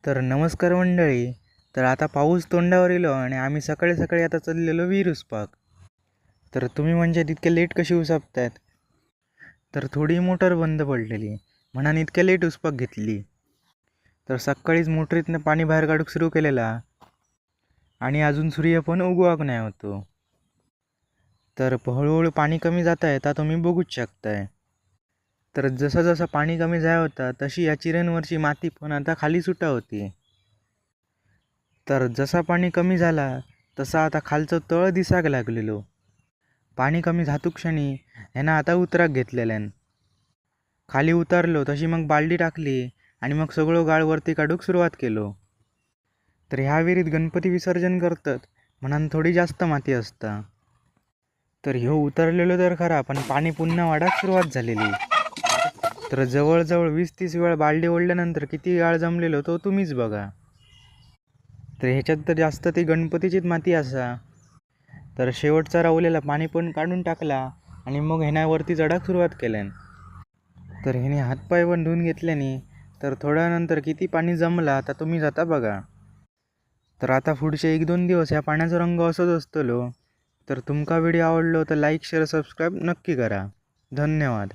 तर नमस्कार मंडळी. तर आता पाऊस तोंडावर इलो आणि आम्ही सकाळी सकाळी आता चाललेलो विहीर उसपाक. तर तुम्ही म्हणजे तितके लेट कशी उसपतायत? तर थोडी मोटर बंद पडलेली म्हणून इतके लेट उसपाक घेतली. तर सकाळीच मोटरीतनं पाणी बाहेर काढूक सुरू केलेला आणि अजून सूर्य पण उगवाक नाही होतो. तर हळूहळू पाणी कमी जात आहे आता तुम्ही बघूच शकताय. तर जसं जसं पाणी कमी जाय होता तशी या चिऱ्यांवरची माती पण आता खाली सुटा होती. तर जसा पाणी कमी झाला तसा आता खालचं तळ दिसाक लागलेलो. पाणी कमी जातू क्षणी ह्यानं आता उतराक घेतलेल्यान खाली उतरलो तशी मग बालडी टाकली आणि मग सगळं गाळ वरती काढूक सुरुवात केलो. तर ह्या विहिरीत गणपती विसर्जन करतात म्हणून थोडी जास्त माती असता. तर ह्यो उतरलेलो तर खरा पण पाणी पुन्हा वाढाक सुरुवात झालेली. तर जवळजवळ 20-30 वेळा बालडी ओढल्यानंतर किती गाळ जमलेलो तो तुम्हीच बघा. तर ह्याच्यात तर जास्त ती गणपतीचीच माती असा. तर शेवटचा रावलेला पाणी पण काढून टाकला आणि मग ह्याच्यावरती चढाक सुरुवात केल्यान. तर ह्याने हातपाय पण धुवून घेतल्याने तर थोड्यानंतर किती पाणी जमला आता तुम्ही जाता बघा. तर आता पुढचे 1-2 दिवस ह्या पाण्याचा रंग असंच असतलो. तर तुमका व्हिडिओ आवडलो तर लाईक शेअर सबस्क्राईब नक्की करा. धन्यवाद.